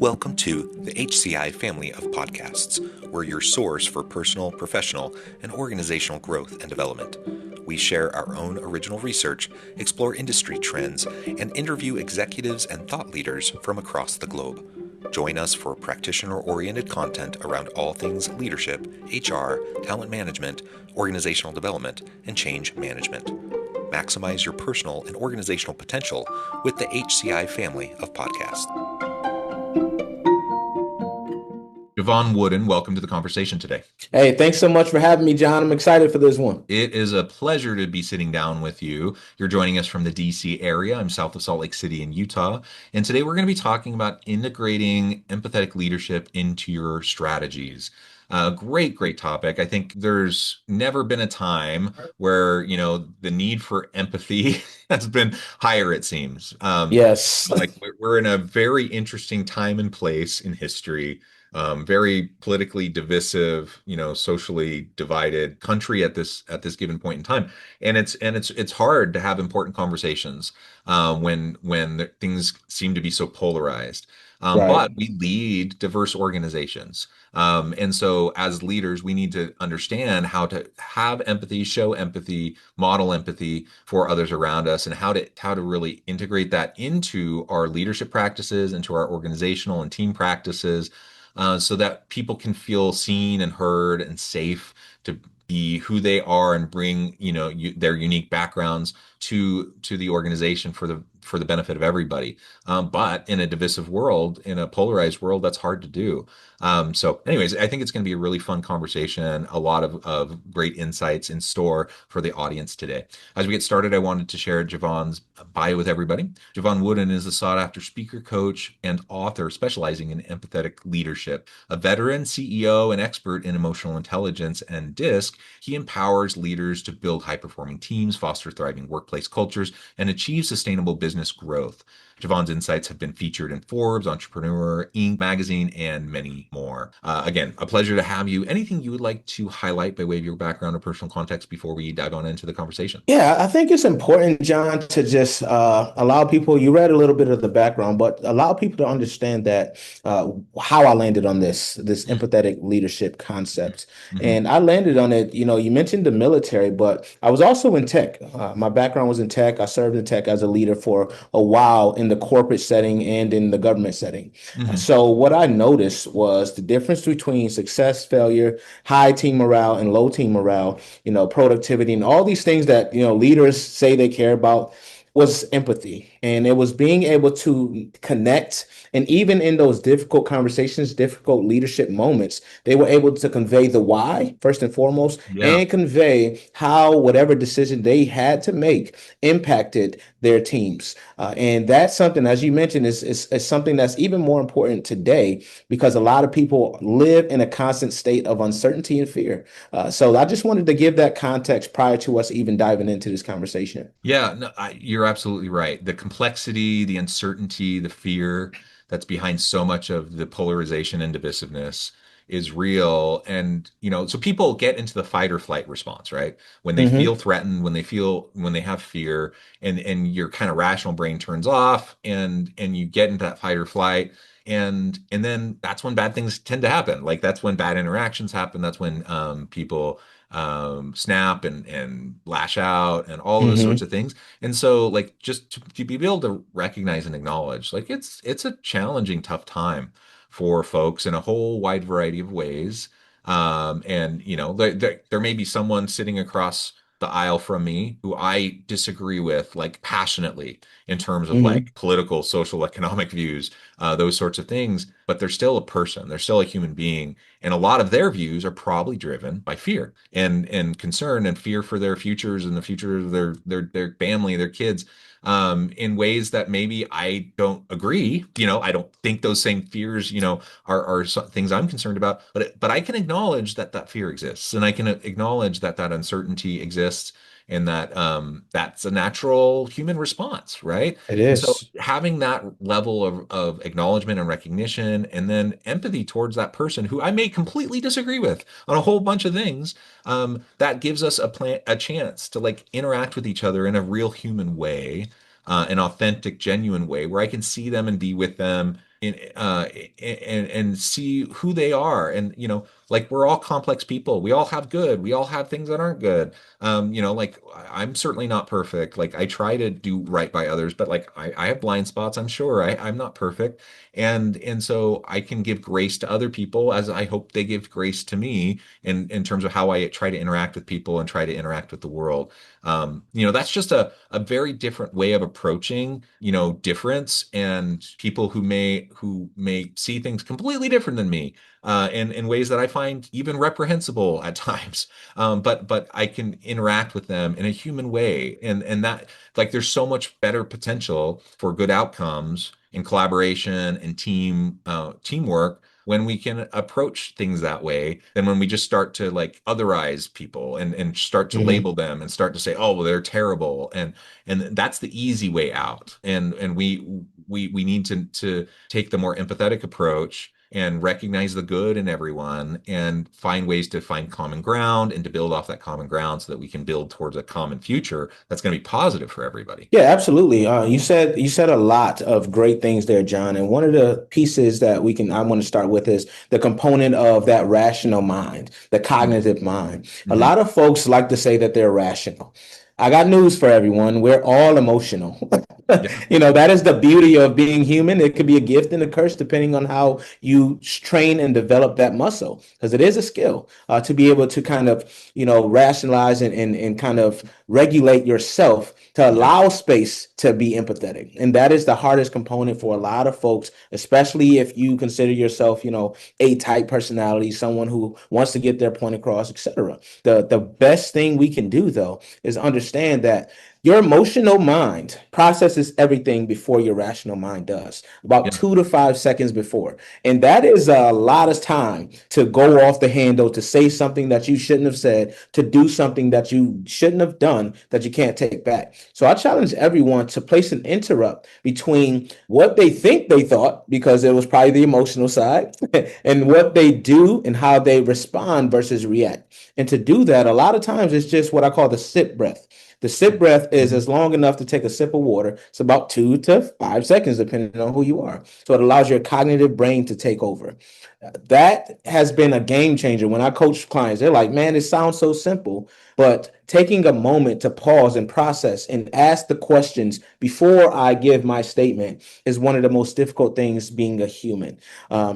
Welcome to the HCI family of podcasts. We're your source for personal, professional, and organizational growth and development. We share our own original research, explore industry trends, and interview executives and thought leaders from across the globe. Join us for practitioner-oriented content around all things leadership, HR, talent management, organizational development, and change management. Maximize your personal and organizational potential with the HCI family of podcasts. Jevon Wooden, welcome to the conversation today. Hey, thanks so much for having me, John. I'm excited for this one. It is a pleasure to be sitting down with you. You're joining us from the DC area. I'm south of Salt Lake City in Utah. And today we're going to be talking about integrating empathetic leadership into your strategies. Great topic. I think there's never been a time where, the need for empathy has been higher, it seems. Yes. Like we're in a very interesting time and place in history. Very politically divisive, socially divided country at this given point in time, and it's hard to have important conversations when things seem to be so polarized. Right. But we lead diverse organizations, and so as leaders, we need to understand how to have empathy, show empathy, model empathy for others around us, and how to really integrate that into our leadership practices, into our organizational and team practices so that people can feel seen and heard and safe to be who they are and bring, their unique backgrounds to the organization for the benefit of everybody. But in a divisive world, in a polarized world, that's hard to do. So anyways, I think it's going to be a really fun conversation, a lot of great insights in store for the audience today. As we get started, I wanted to share Jevon's bio with everybody. Jevon Wooden is a sought-after speaker, coach, and author specializing in empathetic leadership. A veteran CEO and expert in emotional intelligence and DISC, he empowers leaders to build high-performing teams, foster thriving workplace cultures, and achieve sustainable business growth. Jevon's insights have been featured in Forbes, Entrepreneur, Inc. magazine, and many more. Again, a pleasure to have you. Anything you would like to highlight by way of your background or personal context before we dive on into the conversation? Yeah, I think it's important, John, to just allow people, you read a little bit of the background, but allow people to understand that how I landed on this empathetic leadership concept. Mm-hmm. And I landed on it, you mentioned the military, but I was also in tech. My background was in tech. I served in tech as a leader for a while in the corporate setting and in the government setting. Mm-hmm. So what I noticed was the difference between success, failure, high team morale, and low team morale, productivity, and all these things that, leaders say they care about was empathy. And it was being able to connect. And even in those difficult conversations, difficult leadership moments, they were able to convey the why, first and foremost, and convey how whatever decision they had to make impacted their teams. And that's something, as you mentioned, is something that's even more important today because a lot of people live in a constant state of uncertainty and fear. So I just wanted to give that context prior to us even diving into this conversation. Yeah, no, you're absolutely right. The complexity, the uncertainty, the fear that's behind so much of the polarization and divisiveness is real. And, so people get into the fight or flight response, right? When they feel threatened, when they have fear, and your kind of rational brain turns off and you get into that fight or flight. And then that's when bad things tend to happen. Like that's when bad interactions happen. That's when people snap and lash out and all those sorts of things. And so like just to be able to recognize and acknowledge, like it's a challenging, tough time for folks in a whole wide variety of ways. And there may be someone sitting across the aisle from me who I disagree with like passionately in terms of like political, social, economic views, those sorts of things, but they're still a person, they're still a human being. And a lot of their views are probably driven by fear and concern and fear for their futures and the future of their family, their kids, in ways that maybe I don't agree. I don't think those same fears, are things I'm concerned about. But I can acknowledge that fear exists, and I can acknowledge that uncertainty exists, and that that's a natural human response, right? It And so is. having that level of acknowledgement and recognition, and then empathy towards that person who I may completely disagree with on a whole bunch of things, that gives us a chance to like interact with each other in a real human way, an authentic, genuine way where I can see them and be with them and see who they are. And, like we're all complex people. We all have good. We all have things that aren't good. Like I'm certainly not perfect. Like I try to do right by others, but like I have blind spots. I'm sure I'm not perfect. And so I can give grace to other people as I hope they give grace to me in terms of how I try to interact with people and try to interact with the world. That's just a very different way of approaching, difference and people who may see things completely different than me, in ways that I find even reprehensible at times. But I can interact with them in a human way, and that like there's so much better potential for good outcomes in collaboration and teamwork when we can approach things that way than when we just start to like otherize people and start to Mhm. label them and start to say, oh, well, they're terrible. And that's the easy way out. And we need to take the more empathetic approach and recognize the good in everyone and find ways to find common ground and to build off that common ground so that we can build towards a common future that's going to be positive for everybody. Yeah, absolutely. You said a lot of great things there, John. And one of the pieces that I want to start with is the component of that rational mind, the cognitive mind. A Mm-hmm. lot of folks like to say that they're rational. I got news for everyone. We're all emotional. Yeah. That is the beauty of being human. It could be a gift and a curse depending on how you train and develop that muscle, because it is a skill to be able to kind of, rationalize and kind of regulate yourself to Yeah. allow space to be empathetic. And that is the hardest component for a lot of folks, especially if you consider yourself, A type personality, someone who wants to get their point across, etc. The best thing we can do though is understand that your emotional mind processes everything before your rational mind does, about Yeah. 2 to 5 seconds before. And that is a lot of time to go off the handle, to say something that you shouldn't have said, to do something that you shouldn't have done that you can't take back. So I challenge everyone to place an interrupt between what they think they thought, because it was probably the emotional side, and what they do and how they respond versus react. And to do that, a lot of times it's just what I call the sip breath. The sip breath is Mhm. as long enough to take a sip of water. It's about 2 to 5 seconds, depending on who you are. So it allows your cognitive brain to take over. That has been a game changer. When I coach clients, they're like, man, it sounds so simple. But taking a moment to pause and process and ask the questions before I give my statement is one of the most difficult things being a human.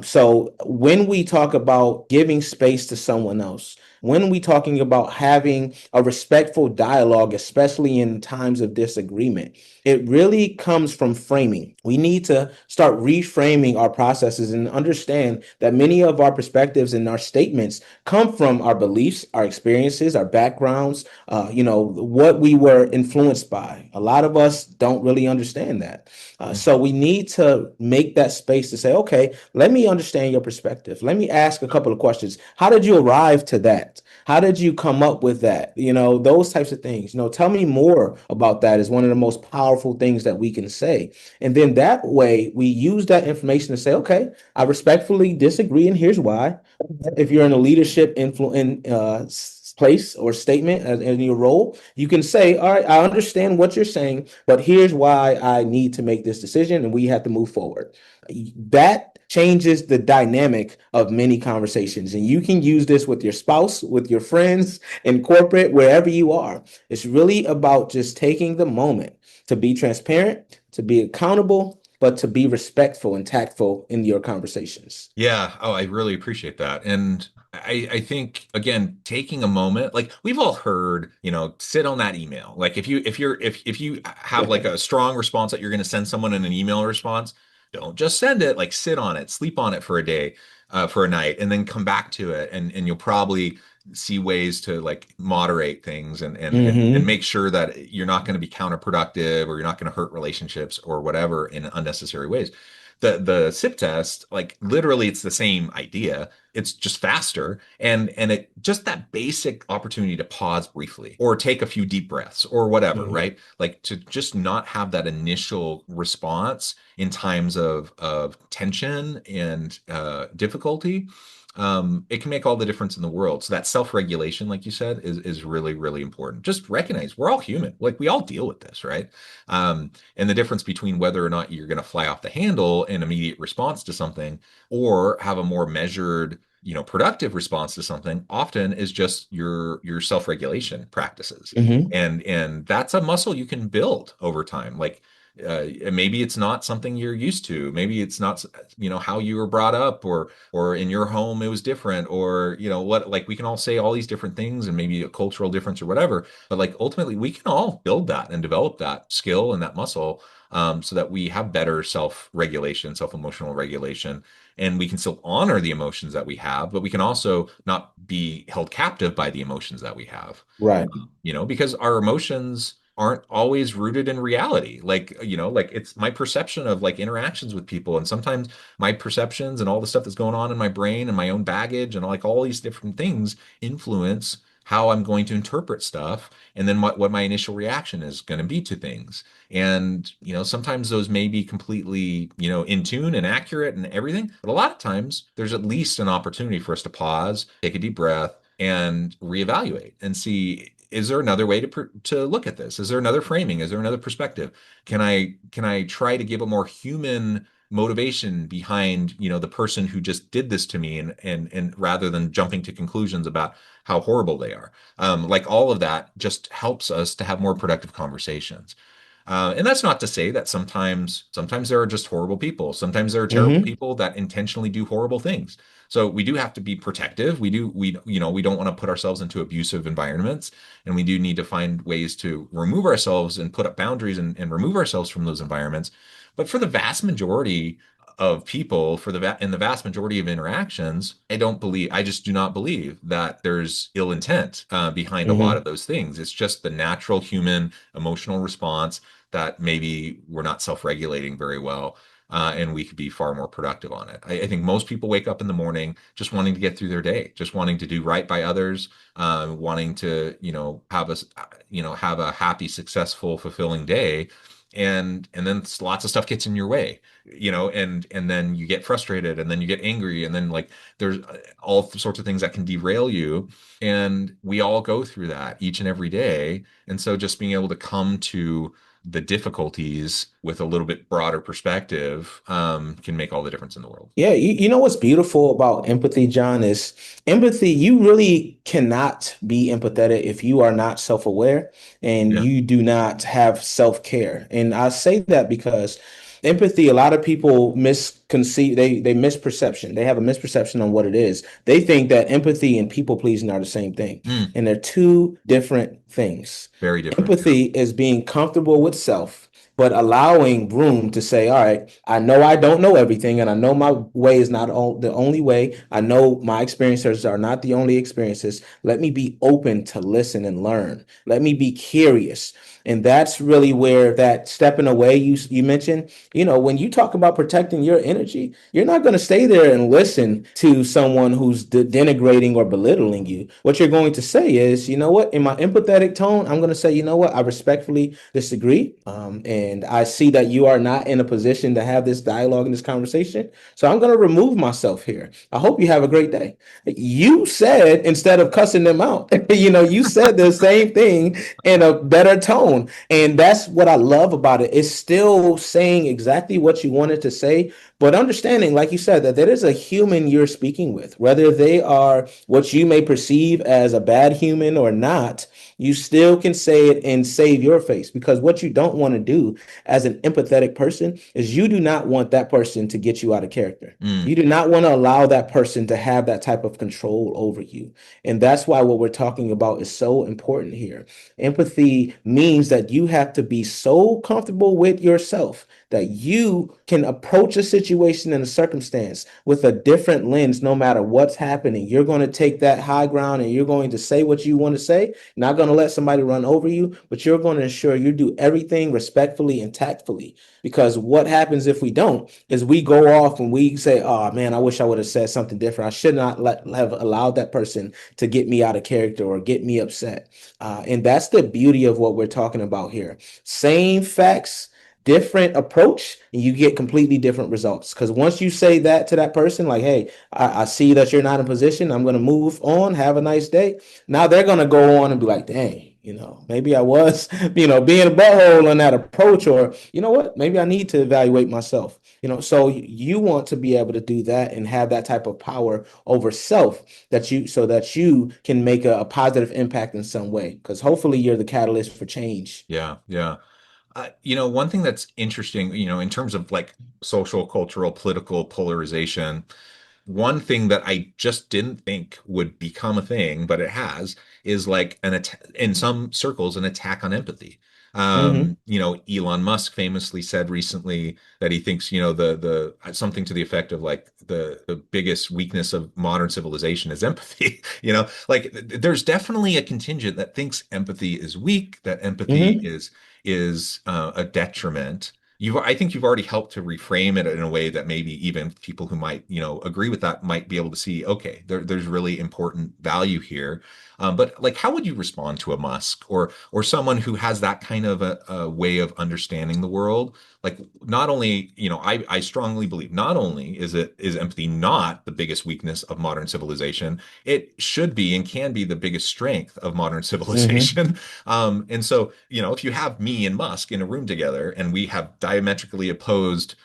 So when we talk about giving space to someone else, when we talking about having a respectful dialogue, especially in times of disagreement, it really comes from framing. We need to start reframing our processes and understand that many of our perspectives and our statements come from our beliefs, our experiences, our backgrounds, what we were influenced by. A lot of us don't really understand that. So Mhm. we need to make that space to say, okay, let me understand your perspective. Let me ask a couple of questions. How did you arrive to that? How did you come up with that? Those types of things. Tell me more about that is one of the most powerful things that we can say. And then that way we use that information to say, okay, I respectfully disagree, and here's why. If you're in a leadership place or statement in your role, you can say, all right, I understand what you're saying, but here's why I need to make this decision and we have to move forward. That changes the dynamic of many conversations. And you can use this with your spouse, with your friends, in corporate, wherever you are. It's really about just taking the moment to be transparent, to be accountable, but to be respectful and tactful in your conversations. Yeah. Oh, I really appreciate that. And I think again, taking a moment, like we've all heard, sit on that email. Like if you have like a strong response that you're going to send someone in an email response, don't just send it, like sit on it, sleep on it for a day, for a night, and then come back to it. And you'll probably see ways to like moderate things and Hmm. make sure that you're not going to be counterproductive or you're not going to hurt relationships or whatever in unnecessary ways. The sip test, like literally it's the same idea. it's just faster, and it just that basic opportunity to pause briefly or take a few deep breaths or whatever, Mhm. right? Like to just not have that initial response in times of tension and difficulty. It can make all the difference in the world. So that self-regulation, like you said, is really, really important. Just recognize we're all human. Like we all deal with this, right? And the difference between whether or not you're going to fly off the handle in immediate response to something or have a more measured, productive response to something often is just your self-regulation practices. Mhm. And that's a muscle you can build over time. Like maybe it's not something you're used to. Maybe it's not, how you were brought up, or in your home it was different, or what, like we can all say all these different things and maybe a cultural difference or whatever, but like ultimately we can all build that and develop that skill and that muscle, so that we have better self-regulation, self-emotional regulation, and we can still honor the emotions that we have, but we can also not be held captive by the emotions that we have. Right. Because our emotions aren't always rooted in reality. Like, like it's my perception of like interactions with people. And sometimes my perceptions and all the stuff that's going on in my brain and my own baggage and like all these different things influence how I'm going to interpret stuff, and then what my initial reaction is going to be to things. And, sometimes those may be completely, in tune and accurate and everything. But a lot of times there's at least an opportunity for us to pause, take a deep breath, and reevaluate and see, is there another way to look at this? Is there another framing? Is there another perspective? Can I try to give a more human motivation behind, the person who just did this to me, and rather than jumping to conclusions about how horrible they are. Like all of that just helps us to have more productive conversations. And that's not to say that sometimes there are just horrible people. Sometimes there are terrible Mhm. people that intentionally do horrible things. So we do have to be protective. We don't want to put ourselves into abusive environments, and we do need to find ways to remove ourselves and put up boundaries and remove ourselves from those environments. But for the vast majority of people, in the vast majority of interactions, I just do not believe that there's ill intent behind a lot Mhm. of those things. It's just the natural human emotional response that maybe we're not self-regulating very well, and we could be far more productive on it. I think most people wake up in the morning just wanting to get through their day, just wanting to do right by others, wanting to, have a happy, successful, fulfilling day. And then lots of stuff gets in your way, and then you get frustrated, and then you get angry, and then like there's all sorts of things that can derail you. And we all go through that each and every day. And so just being able to come to the difficulties with a little bit broader perspective, can make all the difference in the world. Yeah, you know what's beautiful about empathy, John, is empathy. You really cannot be empathetic if you are not self-aware and Yeah. you do not have self-care. And I say that because empathy, a lot of people misconceive, they misperception. They have a misperception on what it is. They think that empathy and people pleasing are the same thing, Mm, and they're two different things. very different. Yeah. Empathy is being comfortable with self, but allowing room to say, all right, I know I don't know everything, and I know my way is not the only way. I know my experiences are not the only experiences. Let me be open to listen and learn. Let me be curious. And that's really where that stepping away you mentioned, when you talk about protecting your energy, you're not going to stay there and listen to someone who's denigrating or belittling you. What you're going to say is, you know what, in my empathetic tone, I'm going to say, you know what, I respectfully disagree. And I see that you are not in a position to have this dialogue and this conversation. So I'm going to remove myself here. I hope you have a great day. You said, instead of cussing them out, you said the same thing in a better tone. And that's what I love about it. It's still saying exactly what you wanted to say, but understanding, like you said, that there is a human you're speaking with, whether they are what you may perceive as a bad human or not. You still can say it and save your face, because what you don't want to do as an empathetic person is you do not want that person to get you out of character. Mm, You do not want to allow that person to have that type of control over you. And that's why what we're talking about is so important here. Empathy means that you have to be so comfortable with yourself that you can approach a situation and a circumstance with a different lens no matter what's happening. You're going to take that high ground and you're going to say what you want to say. Not going to let somebody run over you, but you're going to ensure you do everything respectfully and tactfully. Because what happens if we don't is we go off and we say, oh man, I wish I would have said something different. I should not have allowed that person to get me out of character or get me upset. And that's the beauty of what we're talking about here. Same facts, different approach, and you get completely different results. Because once you say that to that person, like, hey, I see that you're not in position, I'm going to move on, have a nice day. Now they're going to go on and be like, dang, maybe I was, being a butthole on that approach, or you know what, maybe I need to evaluate myself. So you want to be able to do that and have that type of power over self so that you can make a positive impact in some way. Because hopefully you're the catalyst for change. Yeah, yeah. One thing that's interesting, in terms of like social, cultural, political polarization, one thing that I just didn't think would become a thing, but it has, is like in some circles, an attack on empathy. Hmm. Elon Musk famously said recently that he thinks, the something to the effect of like the biggest weakness of modern civilization is empathy. Like there's definitely a contingent that thinks empathy is weak, that empathy Hmm. is a detriment. I think you've already helped to reframe it in a way that maybe even people who might, agree with that might be able to see, okay, there's really important value here. But like, how would you respond to a Musk or someone who has that kind of a way of understanding the world? Like, not only, I strongly believe not only is empathy not the biggest weakness of modern civilization, it should be and can be the biggest strength of modern Hmm. civilization. And so, if you have me and Musk in a room together and we have diametrically opposed,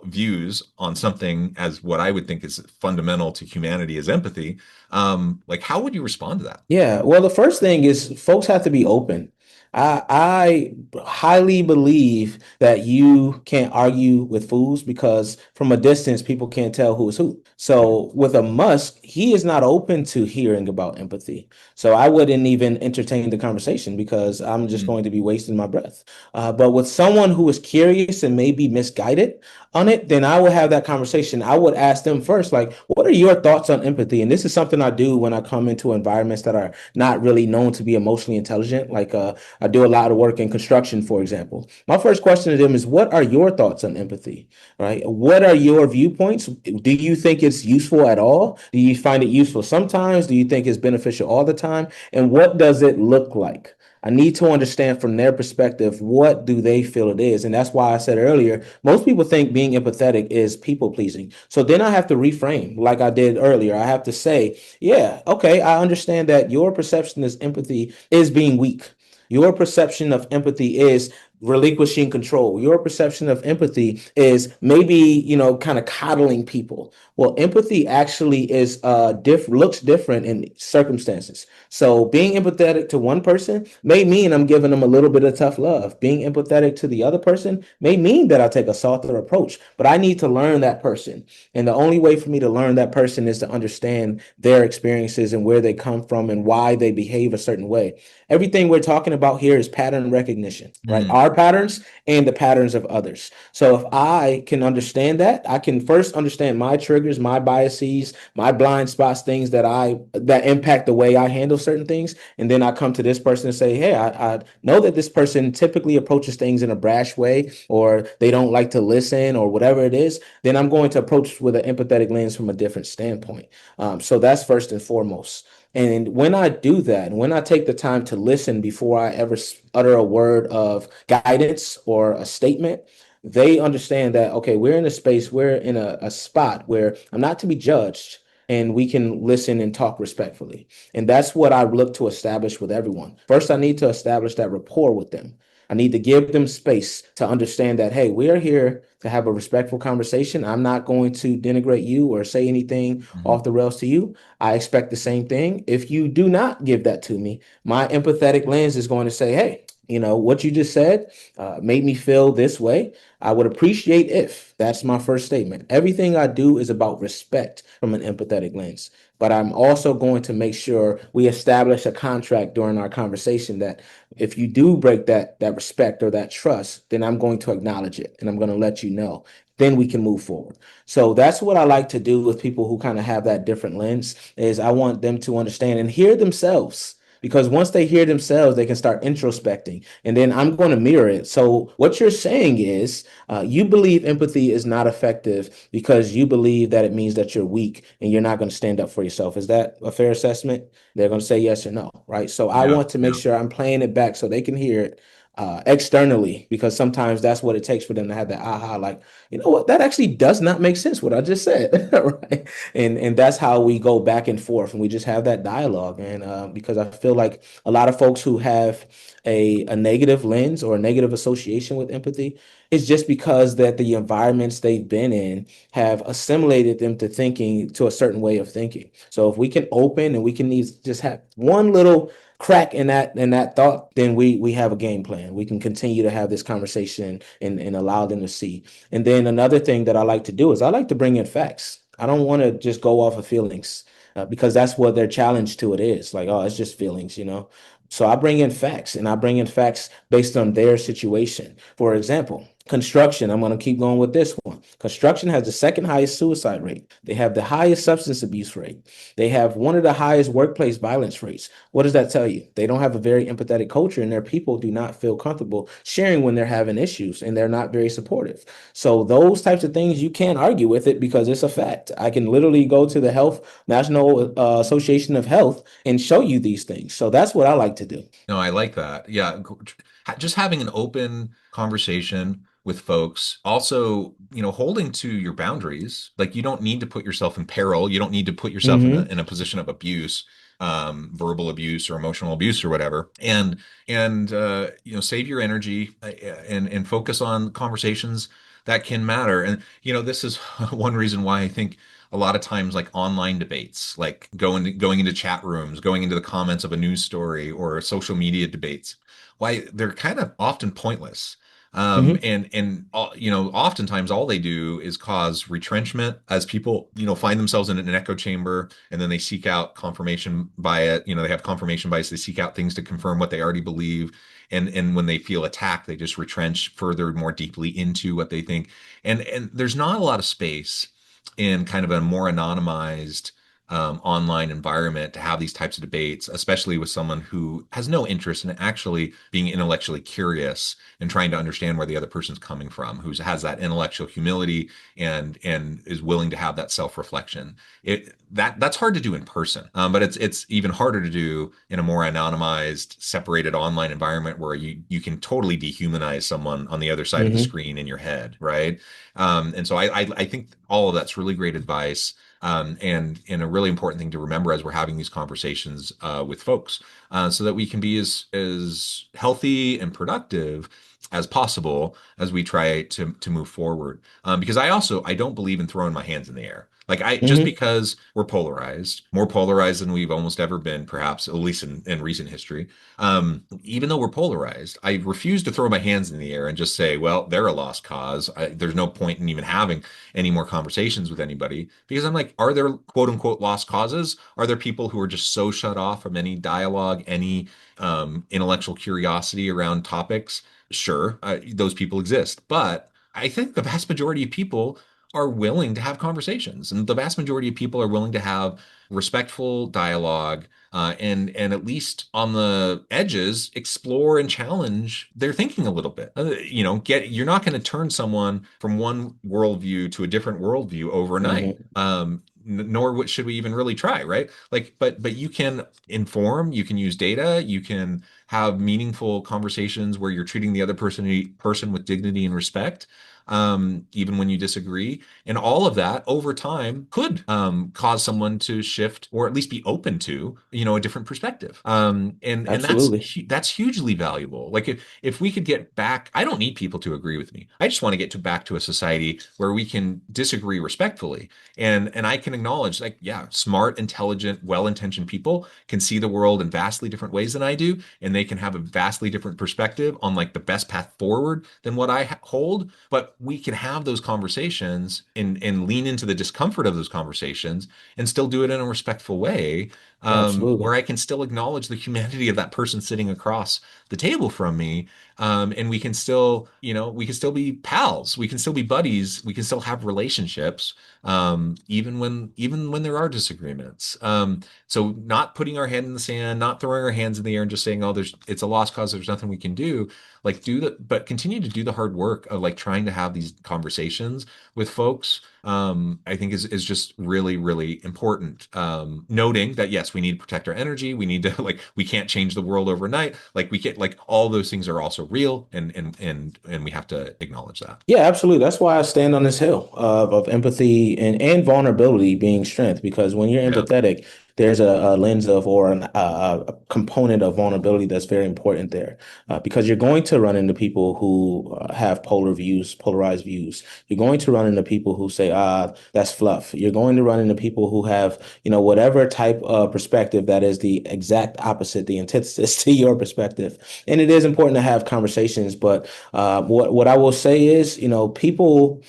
views on something as what I would think is fundamental to humanity is empathy, like how would you respond to that? Yeah, well, the first thing is folks have to be open. I highly believe that you can't argue with fools because from a distance, people can't tell who is who. So with a Musk, he is not open to hearing about empathy. So I wouldn't even entertain the conversation because I'm just Mm, going to be wasting my breath. But with someone who is curious and maybe misguided on it, then I would have that conversation. I would ask them first, like, what are your thoughts on empathy? And this is something I do when I come into environments that are not really known to be emotionally intelligent. Like I do a lot of work in construction, for example. My first question to them is, what are your thoughts on empathy? Right? What are your viewpoints? Do you think it's useful at all? Do you find it useful sometimes? Do you think it's beneficial all the time? And what does it look like? I need to understand from their perspective, what do they feel it is? And that's why I said earlier, most people think being empathetic is people pleasing. So then I have to reframe like I did earlier. I have to say, yeah, okay, I understand that your perception is empathy is being weak. Your perception of empathy is relinquishing control. Your perception of empathy is maybe, kind of coddling people. Well, empathy actually is looks different in circumstances. So being empathetic to one person may mean I'm giving them a little bit of tough love. Being empathetic to the other person may mean that I take a softer approach, but I need to learn that person. And the only way for me to learn that person is to understand their experiences and where they come from and why they behave a certain way. Everything we're talking about here is pattern recognition, right? mm, Our patterns and the patterns of others. So if I can understand that, I can first understand my triggers, my biases, my blind spots, things that impact the way I handle certain things. And then I come to this person and say, hey, I know that this person typically approaches things in a brash way, or they don't like to listen, or whatever it is. Then I'm going to approach with an empathetic lens from a different standpoint. So that's first and foremost. And when I do that, and when I take the time to listen before I ever utter a word of guidance or a statement, they understand that, okay, we're in a space, we're in a spot where I'm not to be judged and we can listen and talk respectfully. And that's what I look to establish with everyone. First, I need to establish that rapport with them. I need to give them space to understand that, hey, we are here to have a respectful conversation. I'm not going to denigrate you or say anything mhm. off the rails to you. I expect the same thing. If you do not give that to me, my empathetic lens is going to say, hey, What you just said made me feel this way. I would appreciate if that's my first statement. Everything I do is about respect from an empathetic lens. But I'm also going to make sure we establish a contract during our conversation that if you do break that respect or that trust, then I'm going to acknowledge it and I'm going to let you know. Then we can move forward. So that's what I like to do with people who kind of have that different lens is I want them to understand and hear themselves because once they hear themselves, they can start introspecting. And then I'm going to mirror it. So, what you're saying is you believe empathy is not effective because you believe that it means that you're weak and you're not going to stand up for yourself. Is that a fair assessment? They're going to say yes or no, right? So, I Yeah, want to make yeah. sure I'm playing it back so they can hear it externally because sometimes that's what it takes for them to have that aha, like, you know what, that actually does not make sense what I just said, right? And that's how we go back and forth and we just have that dialogue. And because I feel like a lot of folks who have a negative lens or a negative association with empathy is just because that the environments they've been in have assimilated them to thinking to a certain way of thinking. So if we can open and we can just have one little crack in that thought, then we have a game plan. We can continue to have this conversation and allow them to see. And then another thing that I like to do is I like to bring in facts. I don't want to just go off of feelings because that's what their challenge to it is. Like, oh, it's just feelings. So I bring in facts and I bring in facts based on their situation. For example, construction, I'm going to keep going with this one. Construction has the second highest suicide rate. They have the highest substance abuse rate. They have one of the highest workplace violence rates. What does that tell you? They don't have a very empathetic culture and their people do not feel comfortable sharing when they're having issues and they're not very supportive. So those types of things you can't argue with it because it's a fact. I can literally go to the Health National Association of Health and show you these things. So that's what I like to do. No, I like that. Yeah, just having an open conversation with folks. Also, holding to your boundaries. Like you don't need to put yourself in peril. You don't need to put yourself in Hmm. a position of abuse, verbal abuse or emotional abuse or whatever. And save your energy and focus on conversations that can matter. And this is one reason why I think a lot of times like online debates, like going into chat rooms, going into the comments of a news story or social media debates, why they're kind of often pointless. Hmm. And oftentimes all they do is cause retrenchment as people, find themselves in an echo chamber and then they seek out confirmation by it. They have confirmation bias. They seek out things to confirm what they already believe. And when they feel attacked, they just retrench further, more deeply into what they think. And there's not a lot of space in kind of a more anonymized online environment to have these types of debates, especially with someone who has no interest in actually being intellectually curious and trying to understand where the other person's coming from, who has that intellectual humility and is willing to have that self-reflection. That's hard to do in person, but it's even harder to do in a more anonymized, separated online environment where you can totally dehumanize someone on the other side of the Hmm. screen in your head, right? And so I think all of that's really great advice. And a really important thing to remember as we're having these conversations with folks, so that we can be as healthy and productive as possible as we try to move forward. Because I don't believe in throwing my hands in the air. Like just Hmm. because we're polarized, more polarized than we've almost ever been, perhaps at least in recent history. Even though we're polarized, I refuse to throw my hands in the air and just say, well, they're a lost cause. There's no point in even having any more conversations with anybody because I'm like, are there quote unquote lost causes? Are there people who are just so shut off from any dialogue, any intellectual curiosity around topics? Sure, those people exist. But I think the vast majority of people are willing to have conversations, and the vast majority of people are willing to have respectful dialogue, and at least on the edges explore and challenge their thinking a little bit. You're not going to turn someone from one worldview to a different worldview overnight. Hmm. Nor should we even really try, right? Like, but you can inform, you can use data, you can have meaningful conversations where you're treating the other person with dignity and respect. even when you disagree. And all of that over time could cause someone to shift or at least be open to, a different perspective. And Absolutely. that's hugely valuable. Like if we could get back, I don't need people to agree with me. I just want to get back to a society where we can disagree respectfully. And I can acknowledge, like, yeah, smart, intelligent, well-intentioned people can see the world in vastly different ways than I do, and they can have a vastly different perspective on like the best path forward than what I hold. But we can have those conversations and lean into the discomfort of those conversations and still do it in a respectful way, where Absolutely. I can still acknowledge the humanity of that person sitting across the table from me. And we can still, we can still be pals. We can still be buddies. We can still have relationships, even when there are disagreements. So not putting our head in the sand, not throwing our hands in the air and just saying, "Oh, it's a lost cause. There's nothing we can do." Like but continue to do the hard work of like trying to have these conversations with folks. I think is just really, really important. Noting that yes, we need to protect our energy. We need to we can't change the world overnight. Like we can't all those things are also real, and we have to acknowledge that. Yeah, absolutely. That's why I stand on this hill of empathy and vulnerability being strength, because when you're Yeah. empathetic, there's a lens of or a component of vulnerability that's very important there, because you're going to run into people who have polarized views. You're going to run into people who say, that's fluff. You're going to run into people who have, whatever type of perspective that is the exact opposite, the antithesis to your perspective. And it is important to have conversations, but what I will say is, people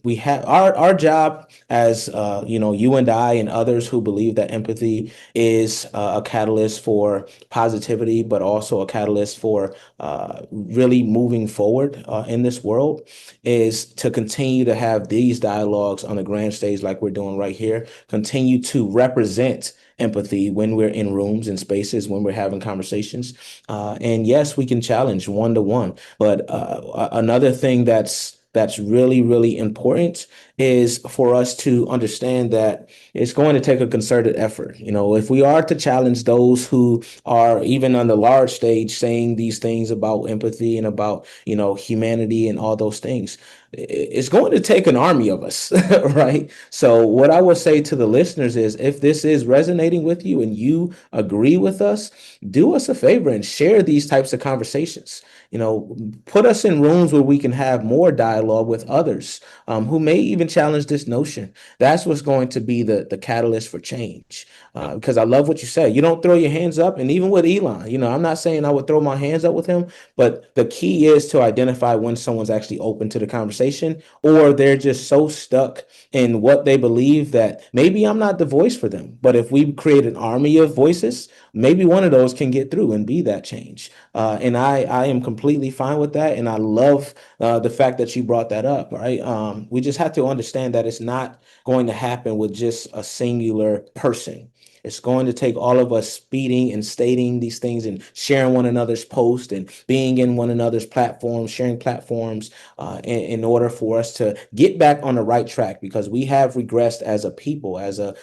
we have our job as you and I and others who believe that empathy is a catalyst for positivity, but also a catalyst for really moving forward in this world, is to continue to have these dialogues on the grand stage like we're doing right here, continue to represent empathy when we're in rooms and spaces, when we're having conversations. And yes, we can challenge one to one. But another thing that's really, really important is for us to understand that it's going to take a concerted effort. If we are to challenge those who are even on the large stage saying these things about empathy and about, humanity and all those things, it's going to take an army of us, right? So what I would say to the listeners is, if this is resonating with you and you agree with us, do us a favor and share these types of conversations. Put us in rooms where we can have more dialogue with others who may even challenge this notion. That's what's going to be the catalyst for change. Yep. Because I love what you said. You don't throw your hands up. And even with Elon, I'm not saying I would throw my hands up with him, but the key is to identify when someone's actually open to the conversation, or they're just so stuck in what they believe that maybe I'm not the voice for them. But if we create an army of voices, maybe one of those can get through and be that change. And I am completely fine with that. And I love the fact that you brought that up, right? We just have to understand that it's not going to happen with just a singular person. It's going to take all of us speeding and stating these things and sharing one another's posts and being in one another's platforms, sharing platforms in order for us to get back on the right track, because we have regressed as a people, as a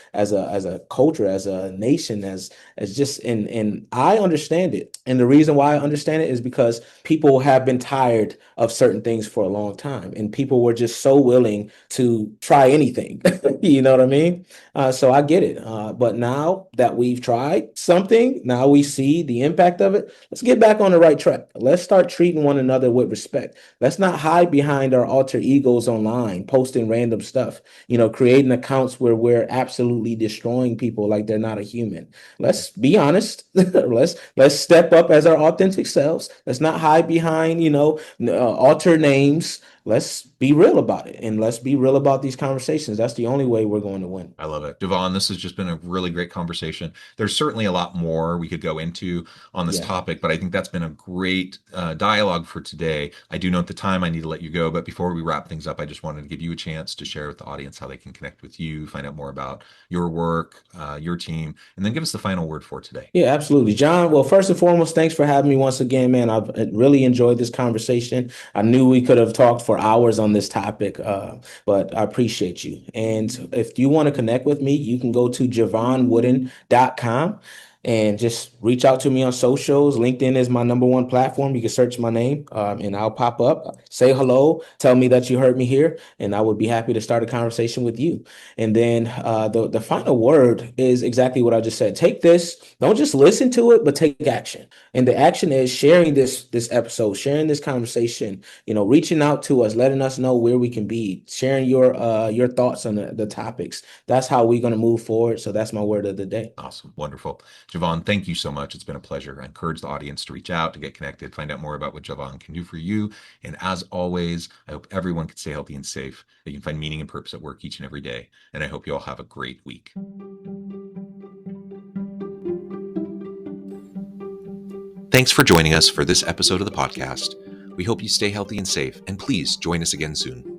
culture, as a nation, as just and I understand it. And the reason why I understand it is because people have been tired of certain things for a long time, and people were just so willing to try anything. You know what I mean? So I get it. But now that we've tried something, now we see the impact of it. Let's get back on the right track. Let's start treating one another with respect. Let's not hide behind our alter egos online, posting random stuff, creating accounts where we're absolutely destroying people like they're not a human. Let's be honest. let's step up as our authentic selves. Let's not hide behind, alter names. Let's be real about it, and let's be real about these conversations. That's the only way we're going to win. I love it. Devon, this has just been a really great conversation. There's certainly a lot more we could go into on this Yeah. topic, but I think that's been a great dialogue for today. I do note the time. I need to let you go, but before we wrap things up, I just wanted to give you a chance to share with the audience how they can connect with you, find out more about your work, your team, and then give us the final word for today. Yeah, absolutely. John, well, first and foremost, thanks for having me once again, man. I've really enjoyed this conversation. I knew we could have talked for hours on this topic, but I appreciate you. And if you want to connect with me, you can go to JevonWooden.com. and just reach out to me on socials. LinkedIn is my number one platform. You can search my name, and I'll pop up. Say hello, tell me that you heard me here, and I would be happy to start a conversation with you. And then the final word is exactly what I just said. Take this, don't just listen to it, but take action. And the action is sharing this episode, sharing this conversation, reaching out to us, letting us know where we can be, sharing your thoughts on the topics. That's how we're going to move forward. So that's my word of the day. Awesome. Wonderful. Jevon, thank you so much. It's been a pleasure. I encourage the audience to reach out, to get connected, find out more about what Jevon can do for you. And as always, I hope everyone can stay healthy and safe, that you can find meaning and purpose at work each and every day. And I hope you all have a great week. Thanks for joining us for this episode of the podcast. We hope you stay healthy and safe, and please join us again soon.